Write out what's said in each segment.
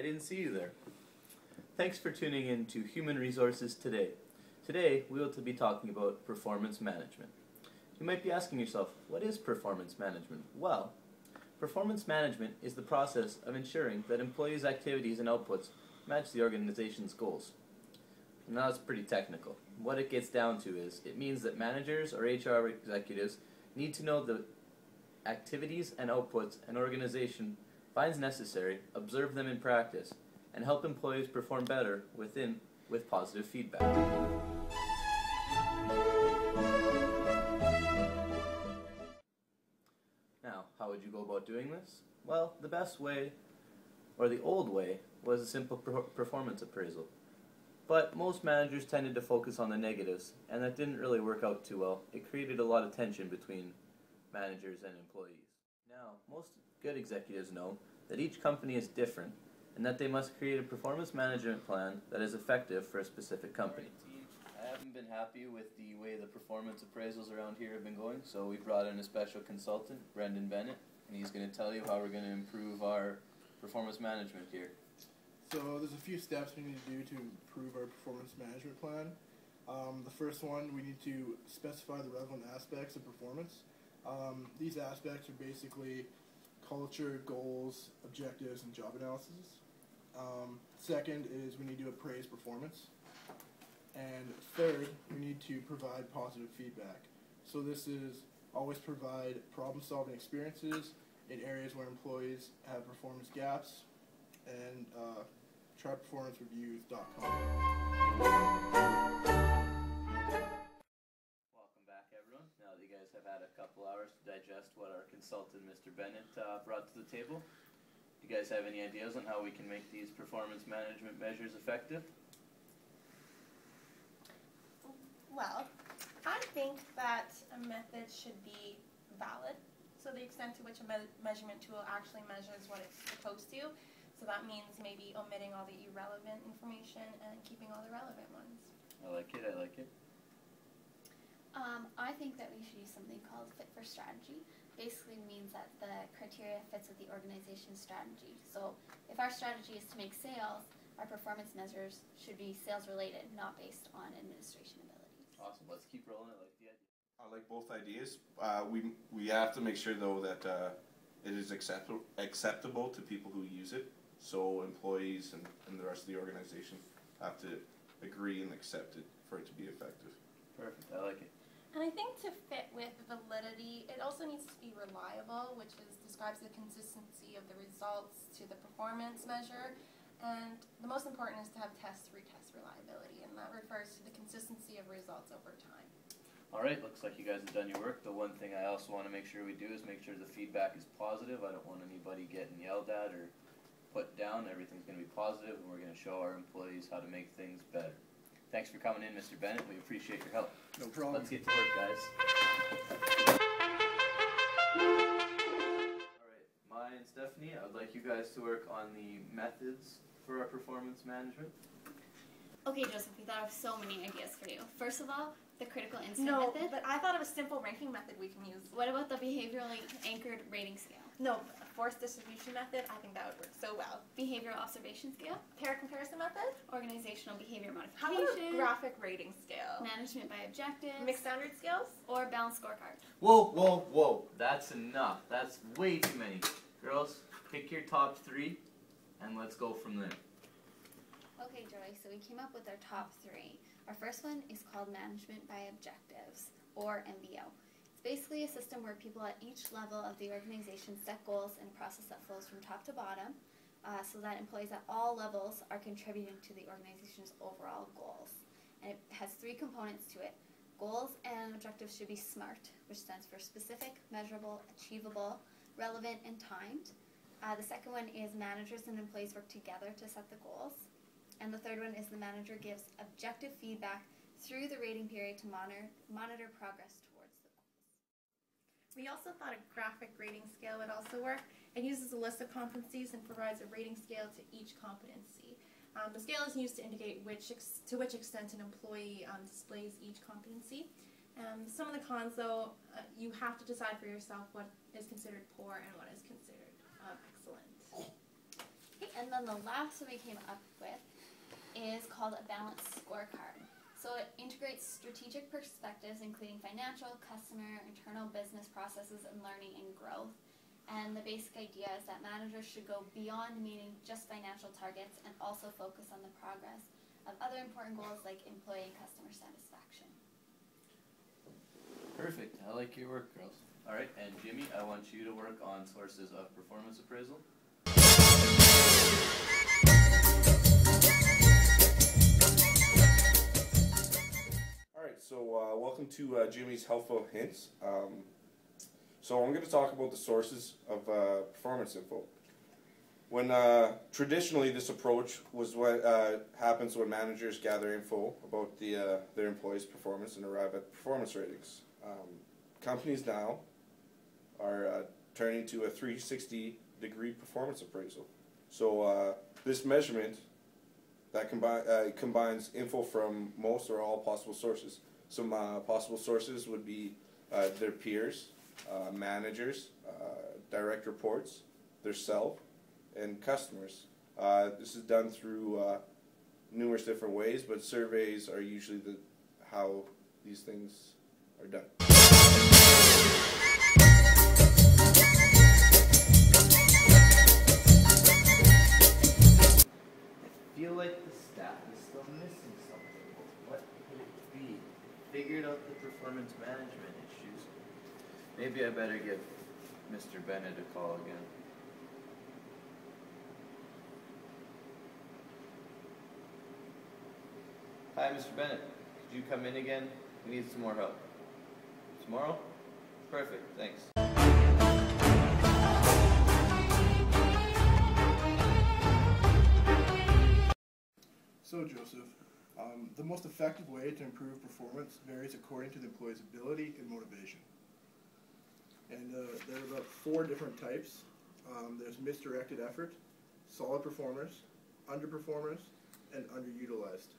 didn't see you there. Thanks for tuning in to Human Resources Today. Today, we will be talking about performance management. You might be asking yourself, what is performance management? Well, performance management is the process of ensuring that employees' activities and outputs match the organization's goals. Now it's pretty technical. What it gets down to is, it means that managers or HR executives need to know the activities and outputs an organization finds necessary, observe them in practice, and help employees perform better with positive feedback. Now, how would you go about doing this? Well, the best way, or the old way, was a simple performance appraisal. But most managers tended to focus on the negatives, and that didn't really work out too well. It created a lot of tension between managers and employees. Now, most good executives know that each company is different, and that they must create a performance management plan that is effective for a specific company. I haven't been happy with the way the performance appraisals around here have been going, so we brought in a special consultant, Brendan Bennett, and he's going to tell you how we're going to improve our performance management here. So there's a few steps we need to do to improve our performance management plan. The first one, we need to specify the relevant aspects of performance. These aspects are basically culture, goals, objectives, and job analysis. Second is we need to appraise performance. And third, we need to provide positive feedback. So this is always provide problem-solving experiences in areas where employees have performance gaps, and tryperformancereviews.com. Welcome back, everyone. Now that you guys have had a couple hours to digest what our consultant, Mr. Bennett, brought to the table, do you guys have any ideas on how we can make these performance management measures effective? Well, I think that a method should be valid, so the extent to which a measurement tool actually measures what it's supposed to. So that means maybe omitting all the irrelevant information and keeping all the relevant ones. I like it, I like it. I think that we should use something called fit for strategy. Basically means that the criteria fits with the organization's strategy. So if our strategy is to make sales, our performance measures should be sales related, not based on administration abilities. Awesome, let's keep rolling. I like the idea. I like both ideas. We have to make sure though that it is acceptable to people who use it. So employees and the rest of the organization have to agree and accept it for it to be effective. Perfect, I like it. And I think to fit with validity, it also needs to be reliable, which describes the consistency of the results to the performance measure. And the most important is to have test-retest reliability, and that refers to the consistency of results over time. All right, looks like you guys have done your work. The one thing I also want to make sure we do is make sure the feedback is positive. I don't want anybody getting yelled at or put down. Everything's going to be positive, and we're going to show our employees how to make things better. Thanks for coming in, Mr. Bennett. We appreciate your help. No problem. Let's get to work, guys. All right, Maya and Stephanie, I would like you guys to work on the methods for our performance management. Okay, Joseph, we thought of so many ideas for you. First of all, the critical incident method. No, but I thought of a simple ranking method we can use. What about the behaviorally anchored rating scale? No, a forced distribution method, I think that would work so well. Behavioral observation scale? Pair comparison method? Organizational behavior How about a modification? graphic rating scale? Management by objectives? Mixed standard scales? Or balanced scorecard? Whoa, whoa, whoa. That's enough. That's way too many. Girls, pick your top 3, and let's go from there. Okay, Joy, so we came up with our top 3. Our first one is called Management by Objectives, or MBO. It's basically a system where people at each level of the organization set goals in a process that flows from top to bottom, so that employees at all levels are contributing to the organization's overall goals. And it has 3 components to it. Goals and objectives should be SMART, which stands for specific, measurable, achievable, relevant, and timed. The second one is managers and employees work together to set the goals. And the third one is the manager gives objective feedback through the rating period to monitor progress towards the goals. We also thought a graphic rating scale would also work. It uses a list of competencies and provides a rating scale to each competency. The scale is used to indicate to which extent an employee displays each competency. Some of the cons, though, you have to decide for yourself what is considered poor and what is considered excellent. Okay, and then the last one we came up with is called a balanced scorecard. So it integrates strategic perspectives, including financial, customer, internal business processes, and learning and growth. And the basic idea is that managers should go beyond meeting just financial targets and also focus on the progress of other important goals like employee and customer satisfaction. Perfect. I like your work, girls. All right, and Jimmy, I want you to work on sources of performance appraisal. All right, so welcome to Jimmy's Helpful Hints. So I'm going to talk about the sources of performance info. When traditionally this approach was what happens when managers gather info about their employees' performance and arrive at performance ratings. Companies now are turning to a 360-degree performance appraisal. So this measurement that combines info from most or all possible sources. Some possible sources would be their peers, managers, direct reports, their self, and customers. This is done through numerous different ways, but surveys are usually how these things are done. I feel like the staff is still missing something. What could it be? Figured out the performance management issues. Maybe I better give Mr. Bennett a call again. Hi, Mr. Bennett. Could you come in again? We need some more help. Tomorrow? Perfect, thanks. So, Joseph, the most effective way to improve performance varies according to the employee's ability and motivation. And there are about 4 different types. There's misdirected effort, solid performers, underperformers, and underutilized.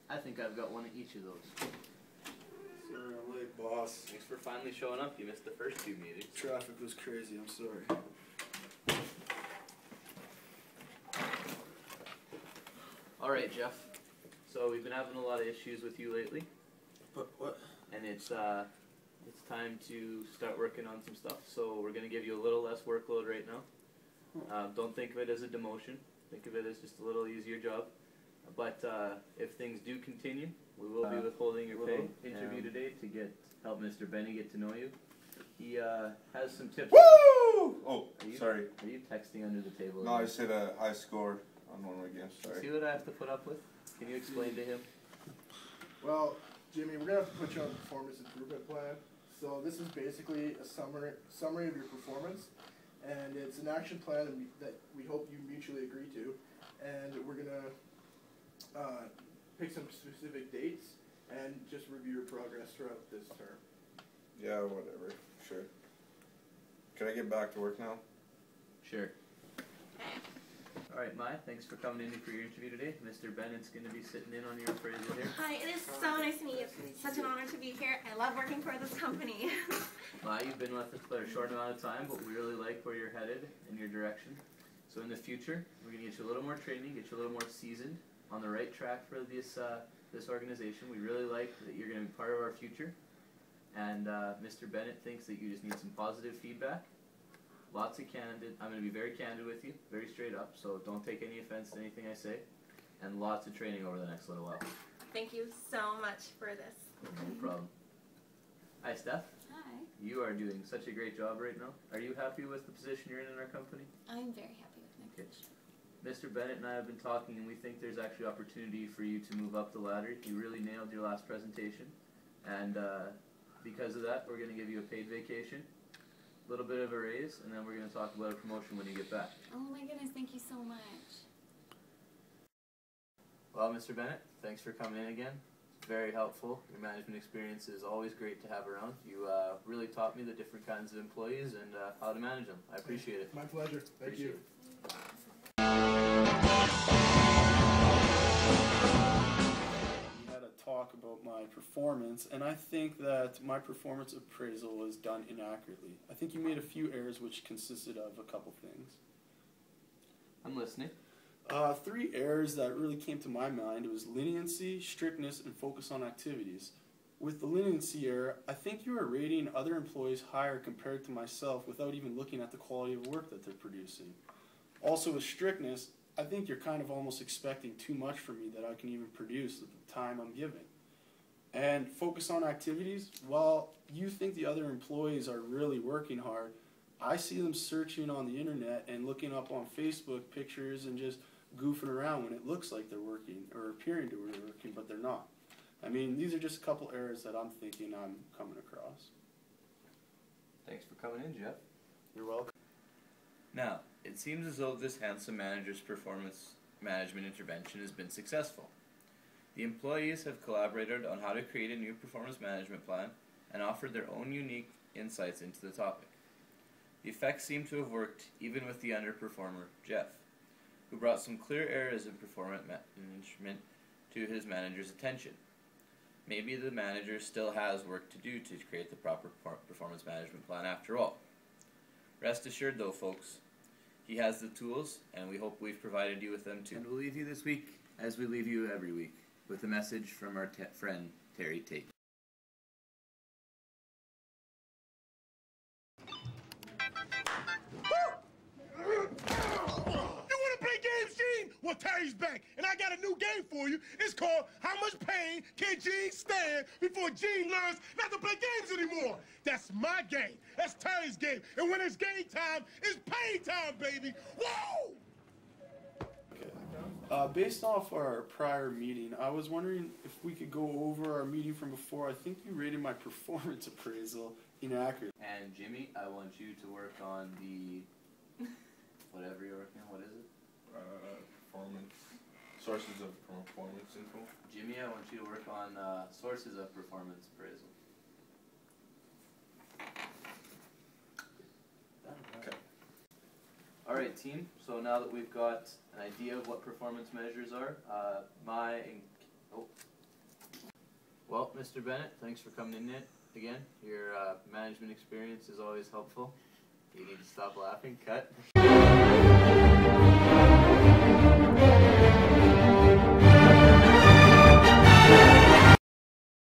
I think I've got one of each of those. Sorry, I'm late, boss. Thanks for finally showing up. You missed the first 2 meetings. Traffic was crazy, I'm sorry. Alright, Jeff. So we've been having a lot of issues with you lately. But what? And it's time to start working on some stuff. So we're going to give you a little less workload right now. Don't think of it as a demotion. Think of it as just a little easier job. But if things do continue, we will be withholding your pay. Interview today to help Mr. Benny get to know you. He has some tips. Woo! Oh, sorry. Are you texting under the table? No, I just hit a high score on one of my games. Sorry. See what I have to put up with? Can you explain to him? Well, Jimmy, we're going to have to put you on a performance improvement plan. So this is basically a summary of your performance, and it's an action plan that we hope you mutually agree to. And we're going to pick some specific dates and just review your progress throughout this term. Yeah, whatever. Sure. Can I get back to work now? Sure. Alright, Mai, thanks for coming in for your interview today. Mr. Bennett's going to be sitting in on your appraisal here. Hi, it is so nice to meet you. It's such an honor to be here. I love working for this company. Mai, you've been with us for a short amount of time, but we really like where you're headed and your direction. So in the future, we're going to get you a little more training, get you a little more seasoned, on the right track for this organization. We really like that you're going to be part of our future. And Mr. Bennett thinks that you just need some positive feedback. Lots of candid. I'm going to be very candid with you, very straight up, so don't take any offense to anything I say. And lots of training over the next little while. Thank you so much for this. No problem. Hi, Steph. Hi. You are doing such a great job right now. Are you happy with the position you're in our company? I'm very happy with my Okay. position. Mr. Bennett and I have been talking, and we think there's actually opportunity for you to move up the ladder. You really nailed your last presentation, and because of that, we're going to give you a paid vacation, a little bit of a raise, and then we're going to talk about a promotion when you get back. Oh my goodness, thank you so much. Well, Mr. Bennett, thanks for coming in again. It's very helpful. Your management experience is always great to have around. You really taught me the different kinds of employees and how to manage them. I appreciate it. My pleasure. Thank you. We had a talk about my performance, and I think that my performance appraisal was done inaccurately. I think you made a few errors which consisted of a couple things. I'm listening. 3 errors that really came to my mind was leniency, strictness, and focus on activities. With the leniency error, I think you are rating other employees higher compared to myself without even looking at the quality of work that they're producing. Also with strictness, I think you're kind of almost expecting too much from me that I can even produce at the time I'm giving. And focus on activities, while you think the other employees are really working hard, I see them searching on the internet and looking up on Facebook pictures and just goofing around when it looks like they're working or appearing to be working, but they're not. I mean, these are just a couple errors that I'm thinking I'm coming across. Thanks for coming in, Jeff. You're welcome. Now, it seems as though this handsome manager's performance management intervention has been successful. The employees have collaborated on how to create a new performance management plan and offered their own unique insights into the topic. The effects seem to have worked even with the underperformer, Jeff, who brought some clear errors in performance management to his manager's attention. Maybe the manager still has work to do to create the proper performance management plan after all. Rest assured though, folks, he has the tools, and we hope we've provided you with them too. And we'll leave you this week, as we leave you every week, with a message from our friend Terry Tate. Well, Terry's back, and I got a new game for you. It's called How Much Pain Can Gene Stand Before Gene Learns Not to Play Games Anymore. That's my game. That's Terry's game. And when it's game time, it's pain time, baby. Whoa! Okay. Based off our prior meeting, I was wondering if we could go over our meeting from before. I think you rated my performance appraisal inaccurate. And Jimmy, I want you to work on the whatever you're working on. What is it? Performance. Sources of performance info. Jimmy, I want you to work on sources of performance appraisal. Okay. Alright, team. So now that we've got an idea of what performance measures are, Well, Mr. Bennett, thanks for coming in again. Your management experience is always helpful. You need to stop laughing. Cut.